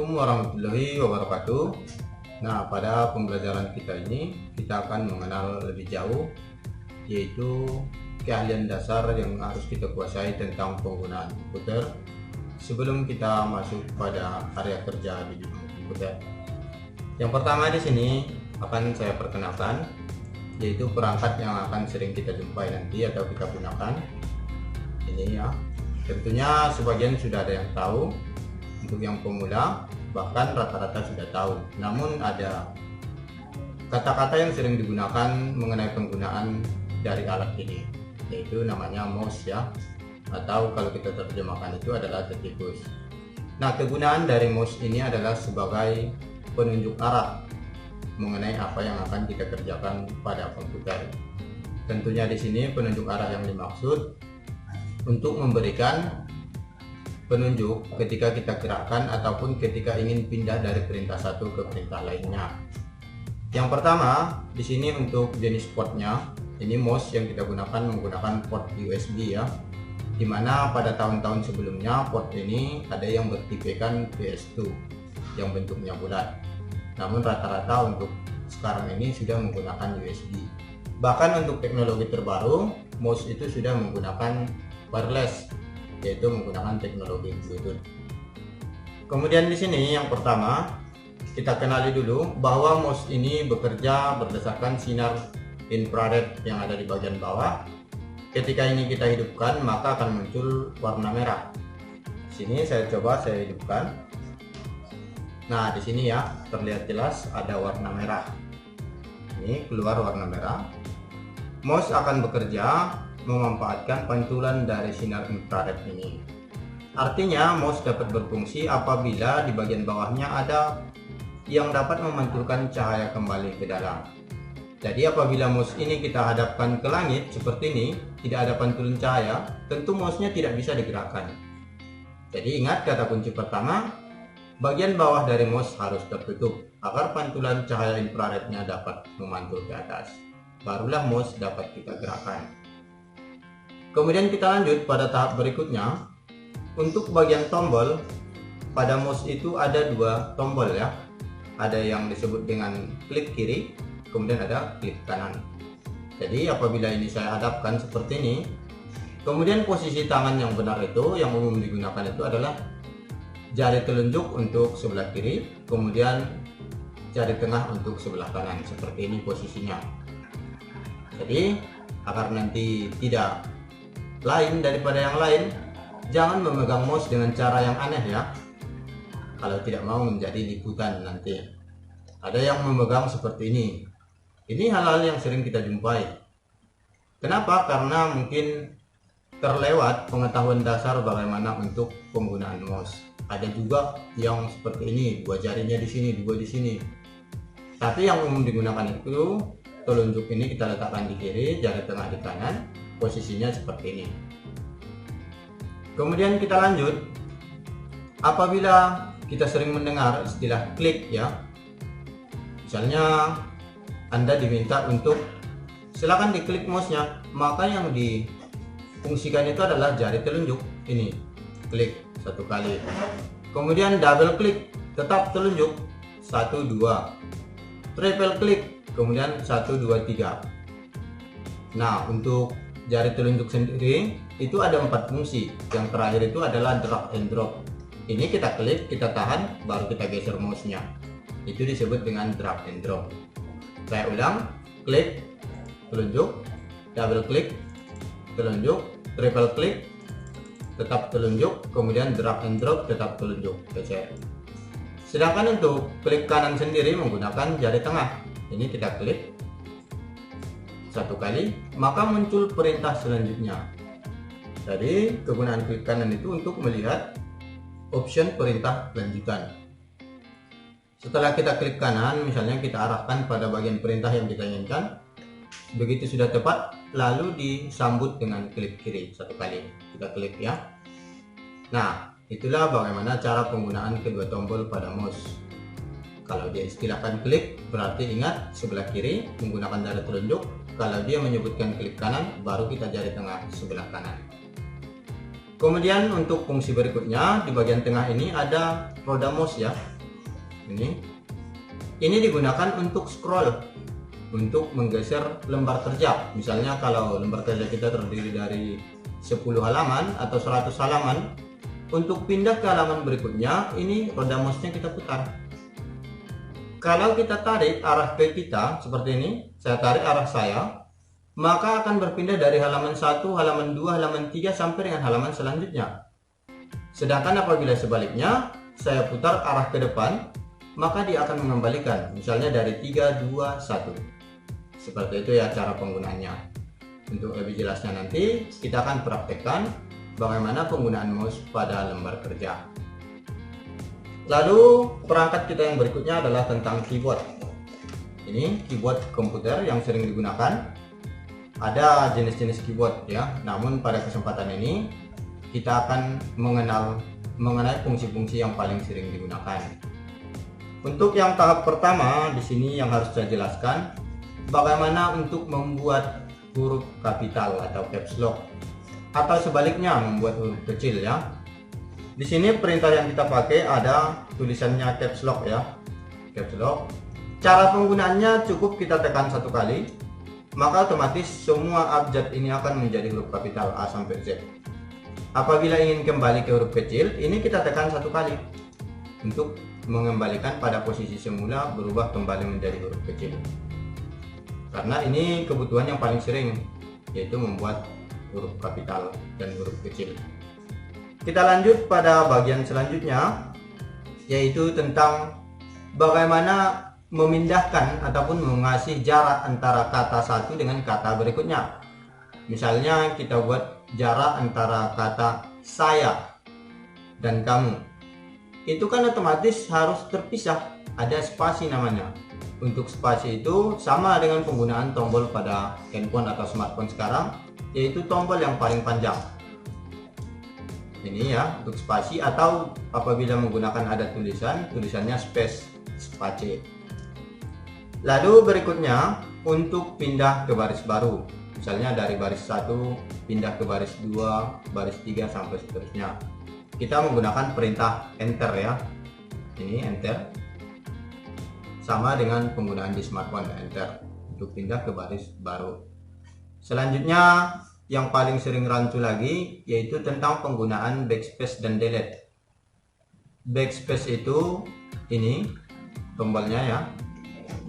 Assalamualaikum warahmatullahi wabarakatuh. Nah, pada pembelajaran kita ini kita akan mengenal lebih jauh, yaitu keahlian dasar yang harus kita kuasai tentang penggunaan komputer sebelum kita masuk pada area kerja di bidang komputer. Yang pertama di sini akan saya perkenalkan, yaitu perangkat yang akan sering kita jumpai nanti atau kita gunakan. Ini ya, tentunya sebagian sudah ada yang tahu. Untuk yang pemula bahkan rata-rata sudah tahu, namun ada kata-kata yang sering digunakan mengenai penggunaan dari alat ini, yaitu namanya mouse ya, atau kalau kita terjemahkan itu adalah tikus. Nah, kegunaan dari mouse ini adalah sebagai penunjuk arah mengenai apa yang akan kita kerjakan pada komputer. Tentunya di sini penunjuk arah yang dimaksud untuk memberikan penunjuk ketika kita gerakkan ataupun ketika ingin pindah dari perintah satu ke perintah lainnya. Yang pertama di sini untuk jenis portnya, ini mouse yang kita gunakan menggunakan port USB ya, dimana pada tahun-tahun sebelumnya port ini ada yang bertipekan PS2 yang bentuknya bulat, namun rata-rata untuk sekarang ini sudah menggunakan USB. Bahkan untuk teknologi terbaru mouse itu sudah menggunakan wireless, yaitu menggunakan teknologi Bluetooth. Kemudian di sini yang pertama kita kenali dulu bahwa mouse ini bekerja berdasarkan sinar infrared yang ada di bagian bawah. Ketika ini kita hidupkan maka akan muncul warna merah. Sini saya hidupkan. Nah, di sini ya terlihat jelas ada warna merah. Ini keluar warna merah. Mouse akan bekerja memanfaatkan pantulan dari sinar infrared ini. Artinya mouse dapat berfungsi apabila di bagian bawahnya ada yang dapat memantulkan cahaya kembali ke dalam. Jadi apabila mouse ini kita hadapkan ke langit seperti ini, tidak ada pantulan cahaya, tentu mouse-nya tidak bisa digerakkan. Jadi ingat kata kunci pertama, bagian bawah dari mouse harus tertutup agar pantulan cahaya infrarednya dapat memantul ke atas. Barulah mouse dapat kita gerakkan. Kemudian kita lanjut pada tahap berikutnya. Untuk bagian tombol pada mouse itu ada dua tombol ya. Ada yang disebut dengan klik kiri, kemudian ada klik kanan. Jadi apabila ini saya hadapkan seperti ini, kemudian posisi tangan yang benar itu yang umum digunakan itu adalah jari telunjuk untuk sebelah kiri, kemudian jari tengah untuk sebelah kanan. Seperti ini posisinya. Jadi agar nanti tidak lain daripada yang lain, jangan memegang mouse dengan cara yang aneh ya, kalau tidak mau menjadi liputan nanti. Ada yang memegang seperti ini hal-hal yang sering kita jumpai. Kenapa? Karena mungkin terlewat pengetahuan dasar bagaimana untuk penggunaan mouse. Ada juga yang seperti ini, dua jarinya di sini, dua di sini. Tapi yang umum digunakan itu telunjuk ini kita letakkan di kiri, jari tengah di kanan, posisinya seperti ini. Kemudian kita lanjut. Apabila kita sering mendengar istilah klik ya, misalnya Anda diminta untuk silakan diklik mouse-nya, maka yang difungsikan itu adalah jari telunjuk ini, klik satu kali. Kemudian double klik, tetap telunjuk 1 2. Triple klik, kemudian 1 2 3. Nah, untuk jari telunjuk sendiri itu ada 4 fungsi. Yang terakhir itu adalah drag and drop. Ini kita klik, kita tahan, baru kita geser mouse-nya. Itu disebut dengan drag and drop. Saya ulang, klik, telunjuk, double klik, telunjuk, triple klik, tetap telunjuk, kemudian drag and drop, tetap telunjuk, geser. Sedangkan untuk klik kanan sendiri menggunakan jari tengah. Ini kita klik satu kali, maka muncul perintah selanjutnya. Jadi kegunaan klik kanan itu untuk melihat option perintah lanjutan. Setelah kita klik kanan, misalnya kita arahkan pada bagian perintah yang kita inginkan. Begitu sudah tepat, lalu disambut dengan klik kiri satu kali. Kita klik ya. Nah, itulah bagaimana cara penggunaan kedua tombol pada mouse. Kalau dia istilahkan klik, berarti ingat sebelah kiri menggunakan jari telunjuk. Kalau dia menyebutkan klik kanan, baru kita jari tengah sebelah kanan. Kemudian untuk fungsi berikutnya, di bagian tengah ini ada roda mouse ya. Ini digunakan untuk scroll, untuk menggeser lembar kerja. Misalnya kalau lembar kerja kita terdiri dari 10 halaman atau 100 halaman, untuk pindah ke halaman berikutnya, ini roda mouse-nya kita putar. Kalau kita tarik arah ke kita seperti ini, saya tarik arah saya, maka akan berpindah dari halaman 1, halaman 2, halaman 3 sampai dengan halaman selanjutnya. Sedangkan apabila sebaliknya, saya putar arah ke depan, maka dia akan mengembalikan, misalnya dari 3, 2, 1. Seperti itu ya cara penggunaannya. Untuk lebih jelasnya nanti kita akan praktekkan bagaimana penggunaan mouse pada lembar kerja. Lalu perangkat kita yang berikutnya adalah tentang keyboard. Ini keyboard komputer yang sering digunakan. Ada jenis-jenis keyboard ya, namun pada kesempatan ini kita akan mengenal mengenai fungsi-fungsi yang paling sering digunakan. Untuk yang tahap pertama di sini yang harus saya jelaskan, bagaimana untuk membuat huruf kapital atau caps lock, atau sebaliknya membuat huruf kecil ya. Di sini perintah yang kita pakai ada tulisannya caps lock ya, caps lock. Cara penggunaannya cukup kita tekan satu kali, maka otomatis semua abjad ini akan menjadi huruf kapital A sampai Z. Apabila ingin kembali ke huruf kecil, ini kita tekan satu kali untuk mengembalikan pada posisi semula, berubah kembali menjadi huruf kecil. Karena ini kebutuhan yang paling sering, yaitu membuat huruf kapital dan huruf kecil. Kita lanjut pada bagian selanjutnya, yaitu tentang bagaimana memindahkan ataupun mengasih jarak antara kata satu dengan kata berikutnya. Misalnya kita buat jarak antara kata saya dan kamu. Itu kan otomatis harus terpisah, ada spasi namanya. Untuk spasi itu sama dengan penggunaan tombol pada handphone atau smartphone sekarang, yaitu tombol yang paling panjang. Ini ya untuk spasi, atau apabila menggunakan ada tulisannya space, space. Lalu berikutnya untuk pindah ke baris baru, misalnya dari baris 1 pindah ke baris 2, baris 3 sampai seterusnya. Kita menggunakan perintah enter ya. Ini enter. Sama dengan penggunaan di smartphone, enter untuk pindah ke baris baru. Selanjutnya yang paling sering rancu lagi yaitu tentang penggunaan backspace dan delete. Backspace itu ini tombolnya ya,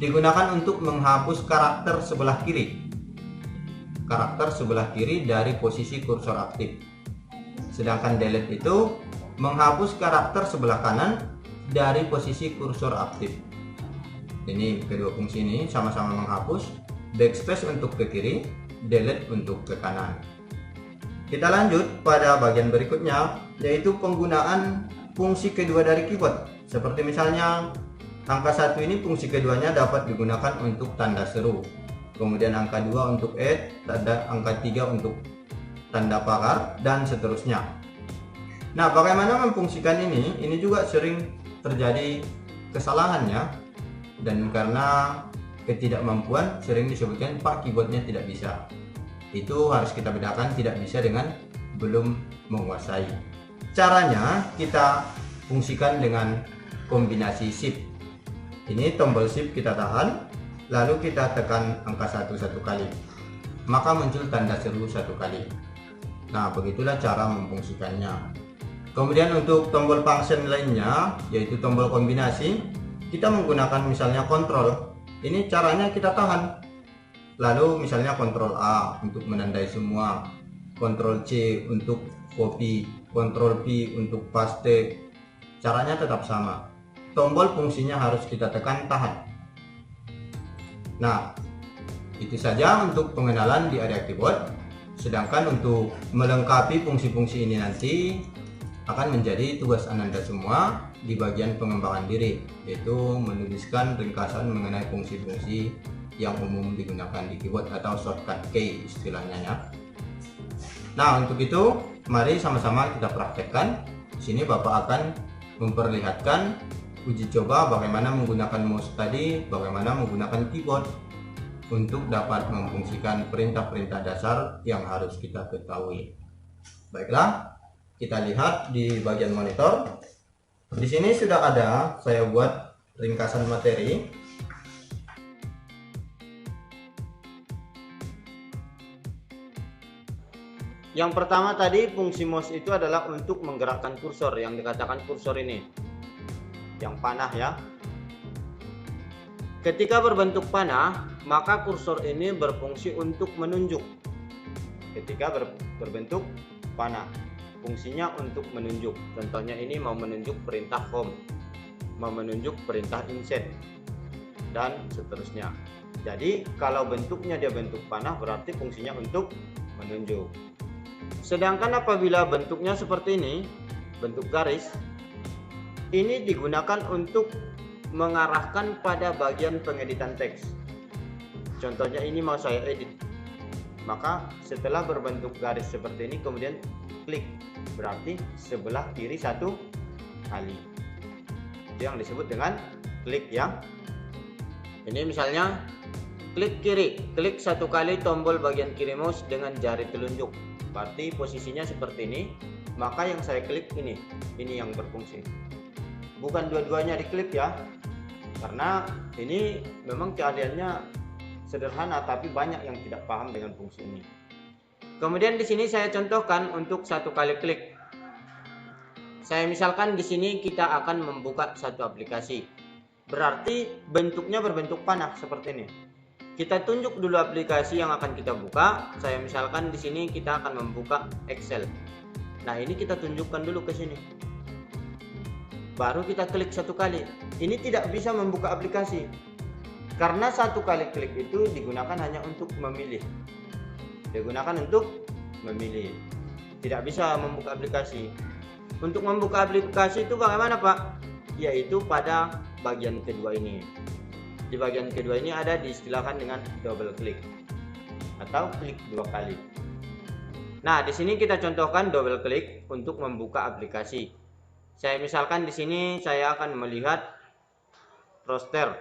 digunakan untuk menghapus karakter sebelah kiri. Karakter sebelah kiri dari posisi kursor aktif. Sedangkan delete itu menghapus karakter sebelah kanan dari posisi kursor aktif. Ini kedua fungsi ini sama-sama menghapus, backspace untuk ke kiri, delete untuk ke kanan. Kita lanjut pada bagian berikutnya, yaitu penggunaan fungsi kedua dari keyboard. Seperti misalnya angka 1 ini fungsi keduanya dapat digunakan untuk tanda seru. Kemudian angka 2 untuk add, angka 3 untuk tanda pagar, dan seterusnya. Nah, bagaimana memfungsikan ini? Ini juga sering terjadi kesalahannya. Dan karena ketidakmampuan sering disebutkan Pak keyboardnya tidak bisa. Itu harus kita bedakan tidak bisa dengan belum menguasai. Caranya kita fungsikan dengan kombinasi shift. Ini tombol shift kita tahan, lalu kita tekan angka 1 satu kali, maka muncul tanda seru satu kali. Nah, begitulah cara memfungsikannya. Kemudian untuk tombol function lainnya, yaitu tombol kombinasi, kita menggunakan misalnya kontrol. Ini caranya kita tahan, lalu misalnya kontrol A untuk menandai semua, kontrol C untuk copy, kontrol V untuk paste. Caranya tetap sama, tombol fungsinya harus kita tekan tahan. Nah, itu saja untuk pengenalan di area keyboard. Sedangkan untuk melengkapi fungsi-fungsi ini nanti akan menjadi tugas Ananda semua di bagian pengembangan diri, yaitu menuliskan ringkasan mengenai fungsi-fungsi yang umum digunakan di keyboard atau shortcut key istilahnya ya. Nah, untuk itu mari sama-sama kita praktekkan. Di sini Bapak akan memperlihatkan uji coba bagaimana menggunakan mouse tadi, bagaimana menggunakan keyboard untuk dapat memfungsikan perintah-perintah dasar yang harus kita ketahui. Baiklah, kita lihat di bagian monitor. Di sini sudah ada saya buat ringkasan materi. Yang pertama tadi fungsi mouse itu adalah untuk menggerakkan kursor, yang dikatakan kursor ini, yang panah ya. Ketika berbentuk panah, maka kursor ini berfungsi untuk menunjuk. Ketika berbentuk panah, fungsinya untuk menunjuk. Contohnya ini mau menunjuk perintah home, mau menunjuk perintah insert, dan seterusnya. Jadi kalau bentuknya dia bentuk panah, berarti fungsinya untuk menunjuk. Sedangkan apabila bentuknya seperti ini, bentuk garis, ini digunakan untuk mengarahkan pada bagian pengeditan teks. Contohnya ini mau saya edit, maka setelah berbentuk garis seperti ini kemudian klik, berarti sebelah kiri satu kali. Itu yang disebut dengan klik ya. Ini misalnya klik kiri, klik satu kali tombol bagian kiri mouse dengan jari telunjuk. Berarti posisinya seperti ini, maka yang saya klik ini yang berfungsi. Bukan dua-duanya diklik ya, karena ini memang keahliannya sederhana, tapi banyak yang tidak paham dengan fungsi ini. Kemudian di sini saya contohkan untuk satu kali klik. Saya misalkan di sini kita akan membuka satu aplikasi, berarti bentuknya berbentuk panah seperti ini. Kita tunjuk dulu aplikasi yang akan kita buka. Saya misalkan di sini kita akan membuka Excel. Nah, ini kita tunjukkan dulu ke sini. Baru kita klik satu kali. Ini tidak bisa membuka aplikasi. Karena satu kali klik itu digunakan hanya untuk memilih. Digunakan untuk memilih. Tidak bisa membuka aplikasi. Untuk membuka aplikasi itu bagaimana, Pak? Yaitu pada bagian kedua ini. Di bagian kedua ini ada diistilahkan dengan double click atau klik dua kali. Nah, di sini kita contohkan double click untuk membuka aplikasi. Saya misalkan di sini saya akan melihat roster.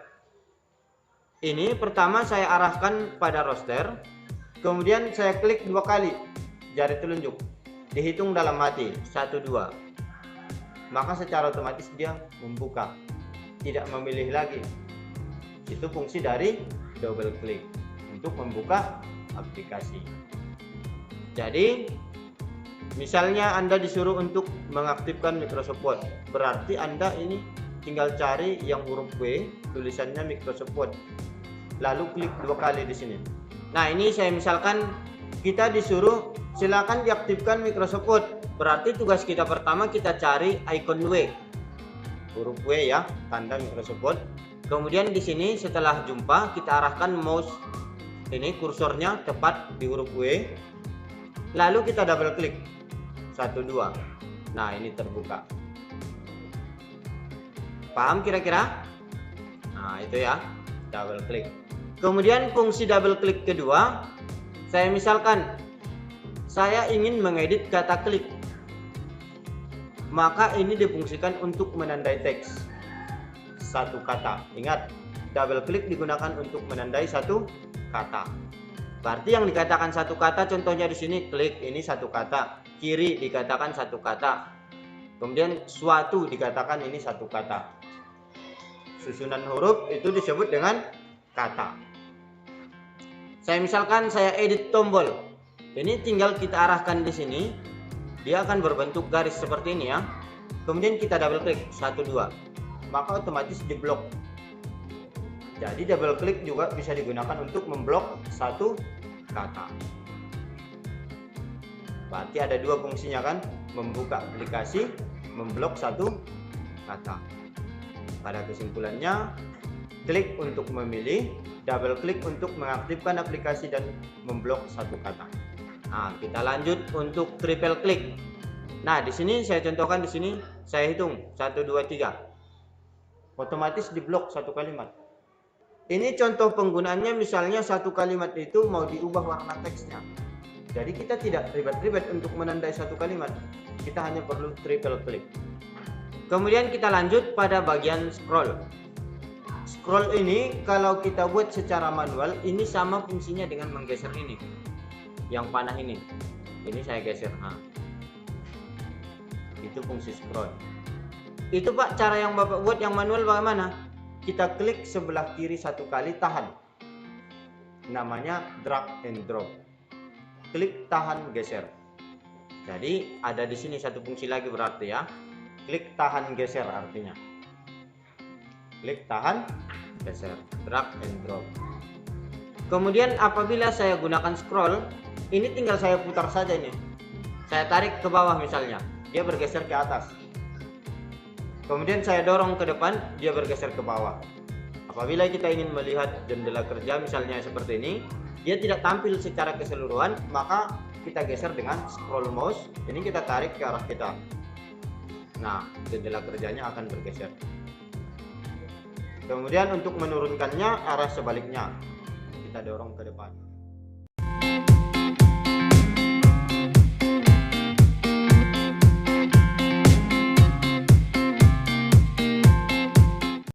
Ini pertama saya arahkan pada roster, kemudian saya klik dua kali jari telunjuk. Dihitung dalam hati 1 2. Maka secara otomatis dia membuka. Tidak memilih lagi. Itu fungsi dari double click untuk membuka aplikasi. Jadi misalnya Anda disuruh untuk mengaktifkan Microsoft Word, berarti Anda ini tinggal cari yang huruf W, tulisannya Microsoft Word, lalu klik dua kali di sini. Nah, ini saya misalkan kita disuruh silakan diaktifkan Microsoft Word, berarti tugas kita pertama kita cari icon W, huruf W ya, tanda Microsoft Word. Kemudian di sini setelah jumpa kita arahkan mouse ini kursornya tepat di huruf W. Lalu kita double klik 1 2. Nah, ini terbuka. Paham kira-kira? Nah, itu ya, double klik. Kemudian fungsi double klik kedua, saya misalkan saya ingin mengedit kata klik. Maka ini difungsikan untuk menandai teks. Satu kata. Ingat, double klik digunakan untuk menandai satu kata. Berarti yang dikatakan satu kata, contohnya di sini klik, ini satu kata. Kiri dikatakan satu kata. Kemudian suatu dikatakan ini satu kata. Susunan huruf itu disebut dengan kata. Saya misalkan saya edit tombol. Ini tinggal kita arahkan di sini. Dia akan berbentuk garis seperti ini ya. Kemudian kita double klik 1 2. Maka otomatis diblok. Jadi double klik juga bisa digunakan untuk memblok satu kata. Berarti ada dua fungsinya kan, membuka aplikasi, memblok satu kata. Pada kesimpulannya, klik untuk memilih, double klik untuk mengaktifkan aplikasi dan memblok satu kata. Nah, kita lanjut untuk triple klik. Nah, di sini saya contohkan, di sini saya hitung 1 2 3. Otomatis diblok satu kalimat. Ini contoh penggunaannya, misalnya satu kalimat itu mau diubah warna teksnya. Jadi kita tidak ribet-ribet untuk menandai satu kalimat. Kita hanya perlu triple klik. Kemudian kita lanjut pada bagian scroll. Scroll ini kalau kita buat secara manual, ini sama fungsinya dengan menggeser ini. Yang panah ini. Ini saya geser. Nah. Itu fungsi scroll. Itu Pak, cara yang Bapak buat yang manual bagaimana? kita klik sebelah kiri satu kali, tahan. Namanya drag and drop. Klik, tahan, geser. Jadi ada di sini satu fungsi lagi berarti ya. Klik, tahan, geser artinya. Klik, tahan, geser, drag and drop. Kemudian apabila saya gunakan scroll, ini tinggal saya putar saja ini. Saya tarik ke bawah misalnya, dia bergeser ke atas. Kemudian saya dorong ke depan, dia bergeser ke bawah. Apabila kita ingin melihat jendela kerja misalnya seperti ini, dia tidak tampil secara keseluruhan, maka kita geser dengan scroll mouse. Ini kita tarik ke arah kita. Nah, jendela kerjanya akan bergeser. Kemudian untuk menurunkannya arah sebaliknya, kita dorong ke depan.